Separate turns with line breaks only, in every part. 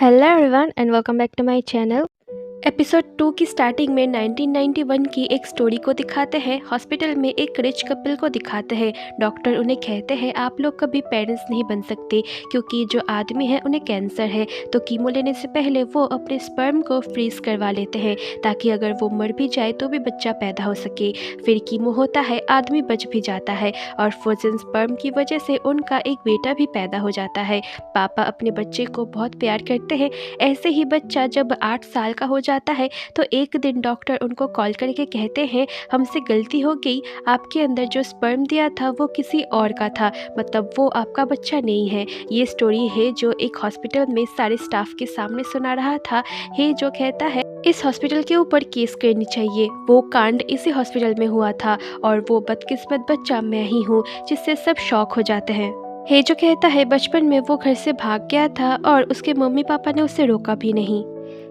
Hello everyone and welcome back to my channel. Episode 2 की starting में 1991 की एक स्टोरी को दिखाते हैं। हॉस्पिटल में एक रिच कपल को दिखाते हैं। डॉक्टर उन्हें कहते हैं आप लोग कभी पेरेंट्स नहीं बन सकते क्योंकि जो आदमी है उन्हें कैंसर है, तो कीमो लेने से पहले वो अपने स्पर्म को फ्रीज करवा लेते हैं ताकि अगर वो मर भी जाए तो भी बच्चा पैदा हो सके। फिर कीमो होता है, आदमी बच भी जाता है और फ्रोजन स्पर्म की वजह से उनका एक बेटा भी पैदा हो जाता है। पापा अपने बच्चे को बहुत प्यार करते हैं। ऐसे ही बच्चा जब 8 साल का हो जाता है तो एक दिन डॉक्टर उनको कॉल करके कहते हैं हमसे गलती हो गई, आपके अंदर जो स्पर्म दिया था वो किसी और का था, मतलब वो आपका बच्चा नहीं है। ये स्टोरी है जो एक हॉस्पिटल में सारे स्टाफ के सामने सुना रहा था। है जो कहता है इस हॉस्पिटल के ऊपर केस करनी चाहिए, वो कांड इसी हॉस्पिटल में हुआ था और वो बदकिस्मत बच्चा मैं ही हूँ, जिससे सब शॉक हो जाते हैं। हे जो कहता है बचपन में वो घर से भाग गया था और उसके मम्मी पापा ने उसे रोका भी नहीं।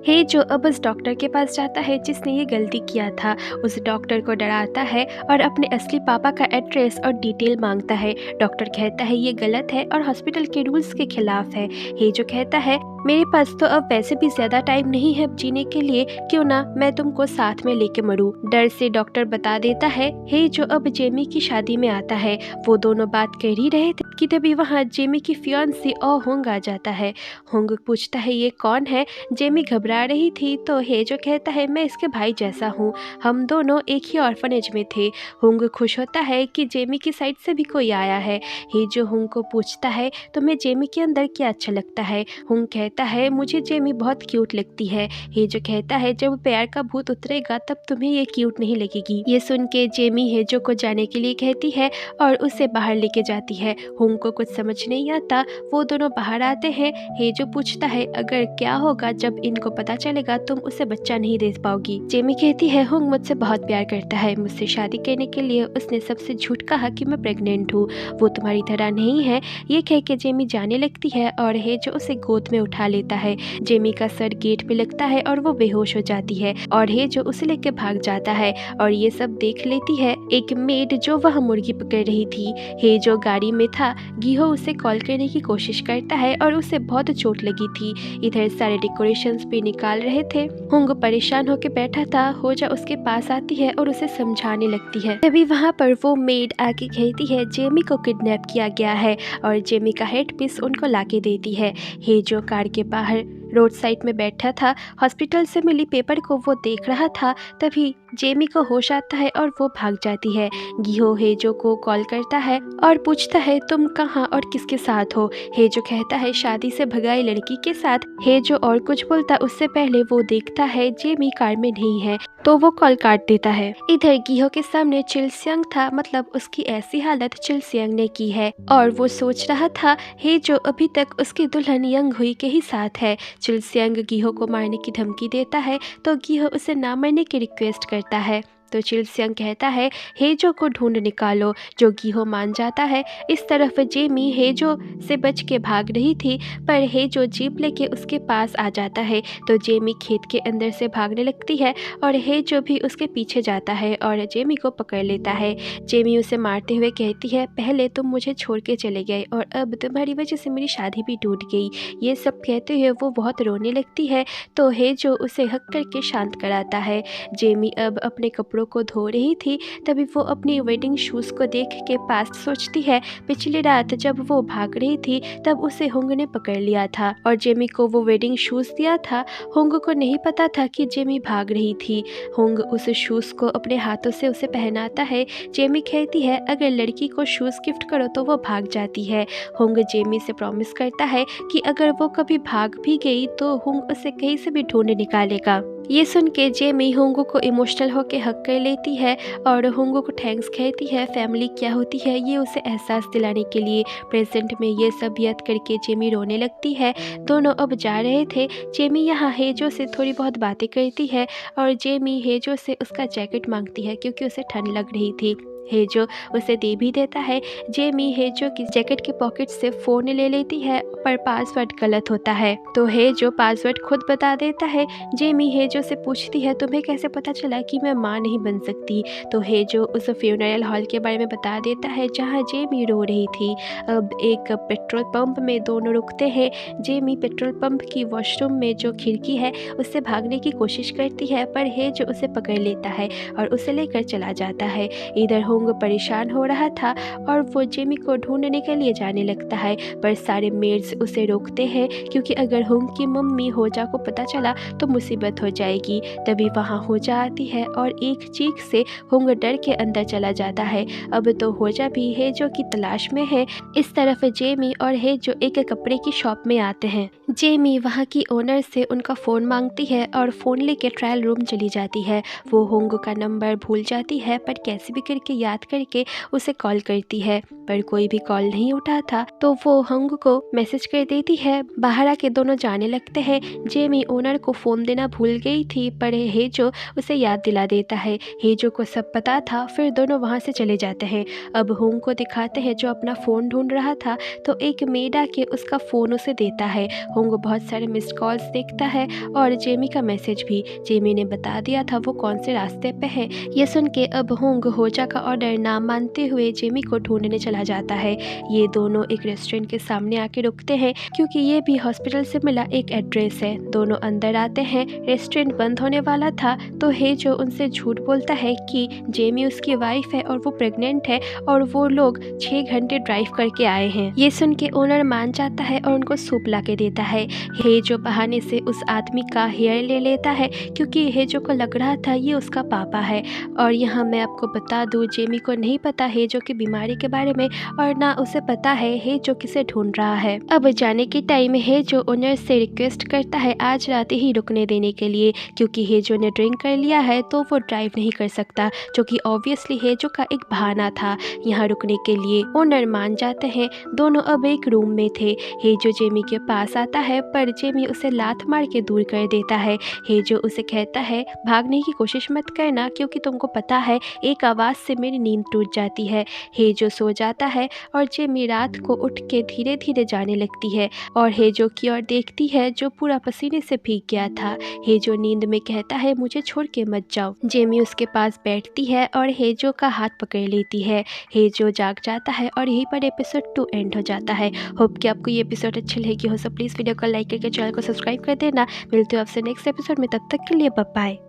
हे जो अब उस डॉक्टर के पास जाता है जिसने ये गलती किया था, उस डॉक्टर को डराता है और अपने असली पापा का एड्रेस और डिटेल मांगता है। डॉक्टर कहता है ये गलत है और हॉस्पिटल के रूल्स के खिलाफ है। हे जो कहता है मेरे पास तो अब वैसे भी ज्यादा टाइम नहीं है जीने के लिए, क्यों ना मैं तुमको साथ में लेके मरूं। डर से डॉक्टर बता देता है। हे जो अब जेमी की शादी में आता है। वो दोनों बात कर ही रहे थे कि तभी वहाँ जेमी की फियांसी और होंग आ जाता है। होंग पूछता है ये कौन है। जेमी घबरा रही थी तो हे जो कहता है मैं इसके भाई जैसा हूँ, हम दोनों एक ही ऑर्फनेज में थे। होंग खुश होता है कि जेमी की साइड से भी कोई आया है। हे जो होंग को पूछता है तुम्हें जेमी के अंदर क्या अच्छा लगता है। होंग कहता है मुझे जेमी बहुत क्यूट लगती है। हे जो कहता है जब प्यार का भूत उतरेगा तब तुम्हें ये क्यूट नहीं लगेगी। ये सुन के जेमी हेजो को जाने के लिए कहती है और उसे बाहर लेके जाती है। होंग को कुछ समझ नहीं आता। वो दोनों बाहर आते हैं। हेजो पूछता है अगर क्या होगा जब इनको पता चलेगा तुम उसे बच्चा नहीं दे पाओगी। जेमी कहती है होंग मुझसे बहुत प्यार करता है, मुझसे शादी करने के लिए उसने सबसे झूठ कहा कि मैं प्रेग्नेंट हूँ, वो तुम्हारी तरह नहीं है। ये कह के जेमी जाने लगती है और हेजो उसे गोद में उठा लेता है। जेमी का सर गेट पे लगता है और वो बेहोश हो जाती है और हेजो उसे लेके भाग जाता है और ये सब देख लेती है एक मेड जो वह मुर्गी पकड़ रही थी। हेजो गाड़ी में था। गिहो उसे कॉल करने की कोशिश करता है और उसे बहुत चोट लगी थी। इधर सारे डेकोरेशंस भी निकाल रहे थे। होंग परेशान होकर बैठा था। होजा उसके पास आती है और उसे समझाने लगती है। तभी वहाँ पर वो मेड आके कहती है जेमी को किडनैप किया गया है और जेमी का हेड पीस उनको लाके देती है। हेजो कार के बाहर रोड साइड में बैठा था। हॉस्पिटल से मिली पेपर को वो देख रहा था। तभी जेमी को होश आता है और वो भाग जाती है। गिहो हेजो को कॉल करता है और पूछता है तुम कहाँ और किसके साथ हो। हेजो कहता है शादी से भगाई लड़की के साथ। हेजो और कुछ बोलता उससे पहले वो देखता है जेमी कार में नहीं है तो वो कॉल काट देता है। इधर गिहो के सामने चिलसियांग था, मतलब उसकी ऐसी हालत चिलसियांग ने की है और वो सोच रहा था हेजो अभी तक उसकी दुल्हन यंग हुई के ही साथ है। चिलसियांग गिहो को मारने की धमकी देता है तो गिहो उसे ना मरने की रिक्वेस्ट करता है। तो चिलसियांग कहता है हेजो को ढूंढ निकालो, जो गिहो मान जाता है। इस तरफ जेमी हेजो से बच के भाग रही थी पर हेजो जीप लेके उसके पास आ जाता है तो जेमी खेत के अंदर से भागने लगती है और हेजो भी उसके पीछे जाता है और जेमी को पकड़ लेता है। जेमी उसे मारते हुए कहती है पहले तुम मुझे छोड़ के चले गए और अब तुम्हारी वजह से मेरी शादी भी टूट गई। ये सब कहते हुए वो बहुत रोने लगती है तो हेजो उसे हक करके शांत कराता है। जेमी अब अपने कपड़ों को धो रही थी। तभी वो अपनी वेडिंग शूज को देख के पास सोचती है पिछली रात जब वो भाग रही थी तब उसे होंग ने पकड़ लिया था और जेमी को वो वेडिंग शूज दिया था। होंग को नहीं पता था कि जेमी भाग रही थी। होंग उस शूज को अपने हाथों से उसे पहनाता है। जेमी कहती है अगर लड़की को शूज गिफ्ट करो तो वो भाग जाती है। होंग जेमी से प्रॉमिस करता है कि अगर वो कभी भाग भी गई तो होंग उसे कहीं से भी ढूंढ निकालेगा। ये सुन के जेमी होंगो को इमोशनल होकर हक कर लेती है और होंगो को थैंक्स कहती है फैमिली क्या होती है ये उसे एहसास दिलाने के लिए। प्रेजेंट में ये सब याद करके जेमी रोने लगती है। दोनों अब जा रहे थे। जेमी यहाँ हेजो से थोड़ी बहुत बातें करती है और जेमी हेजो से उसका जैकेट मांगती है क्योंकि उसे ठंड लग रही थी। हेजो उसे दे भी देता है। जेमी हेजो की जैकेट के पॉकेट से फ़ोन ले लेती है पर पासवर्ड गलत होता है, तो हेजो पासवर्ड खुद बता देता है। जेमी हेजो से पूछती है तुम्हें कैसे पता चला कि मैं माँ नहीं बन सकती, तो हेजो उस फ्यूनरल हॉल के बारे में बता देता है जहाँ जेमी रो रही थी। अब एक पेट्रोल पंप में दोनों रुकते हैं। जेमी पेट्रोल पंप की वॉशरूम में जो खिड़की है उससे भागने की कोशिश करती है पर हेजो उसे पकड़ लेता है और उसे लेकर चला जाता है। इधर होंग परेशान हो रहा था और वो जेमी को ढूंढने के लिए जाने लगता है पर सारे मेड्स उसे रोकते हैं क्योंकि अगर होंग की मम्मी होजा को पता चला तो मुसीबत हो जाएगी। तभी वहाँ होजा आती है और एक चीख से होंग डर के अंदर चला जाता है। अब तो होजा भी हेजो की तलाश में है। इस तरफ जेमी और हेजो एक कपड़े की शॉप में आते हैं। जेमी वहाँ की ओनर से उनका फ़ोन मांगती है और फ़ोन लेके ट्रायल रूम चली जाती है। वो होंग का नंबर भूल जाती है पर कैसे भी करके याद करके उसे कॉल करती है पर कोई भी कॉल नहीं उठाता, तो वो होंग को मैसेज कर देती है। बाहर आके दोनों जाने लगते हैं। जेमी ओनर को फ़ोन देना भूल गई थी पर हेजो उसे याद दिला देता है। हेजो को सब पता था, फिर दोनों वहाँ से चले जाते हैं। अब होंग को दिखाते हैं जो अपना फ़ोन ढूंढ रहा था, तो एक मेड आके उसका फ़ोन उसे देता है। होंग बहुत सारे मिस्ड कॉल्स देखता है और जेमी का मैसेज भी। जेमी ने बता दिया था वो कौन से रास्ते पे है। ये सुन के अब होंग होजा का ऑर्डर ना मानते हुए जेमी को ढूंढने चला जाता है। ये दोनों एक रेस्टोरेंट के सामने आके रुकते हैं क्योंकि ये भी हॉस्पिटल से मिला एक एड्रेस है। दोनों अंदर आते हैं। रेस्टोरेंट बंद होने वाला था तो हेजो उनसे झूठ बोलता है कि जेमी उसकी वाइफ है और वो प्रेग्नेंट है और वो लोग 6 घंटे ड्राइव करके आए हैं। ये सुन के ओनर मान जाता है और उनको सूप ला के देता है। हेजो बहाने से उस आदमी का हेयर ले लेता है क्योंकि हेजो को लग रहा था ये उसका पापा है। और यहाँ मैं आपको बता दूँ जेमी को नहीं पता हेजो की बीमारी के बारे में और ना उसे पता है हेजो किसे ढूंढ रहा है। अब जाने के टाइम हेजो ओनर से रिक्वेस्ट करता है आज रात ही रुकने देने के लिए क्योंकि हेजो ने ड्रिंक कर लिया है तो वो ड्राइव नहीं कर सकता, जो कि ऑब्वियसली हेजो का एक बहाना था यहाँ रुकने के लिए। ओनर मान जाते हैं। दोनों अब एक रूम में थे। हेजो जेमी के पास आता है पर जेमी उसे लात मार के दूर कर देता है। हेजो उसे कहता है भागने की कोशिश मत करना क्योंकि तुमको पता है एक आवाज़ से मेरी नींद टूट जाती है। हेजो सो जाता है और जेमी रात को उठ के धीरे धीरे जाने लगती है और हेजो की ओर देखती है जो पूरा पसीने से भीग गया था। हेजो नींद में कहता है मुझे छोड़ के मत जाओ। जेमी उसके पास बैठती है और हेजो का हाथ पकड़ लेती है। हेजो जाग जाता है और यहीं पर एपिसोड 2 एंड हो जाता है। होप कि आपको ये एपिसोड अच्छी लगी हो, सो प्लीज़ वीडियो को लाइक करके चैनल को सब्सक्राइब कर देना। मिलते हो आपसे नेक्स्ट एपिसोड में, तब तक के लिए बाय बाय।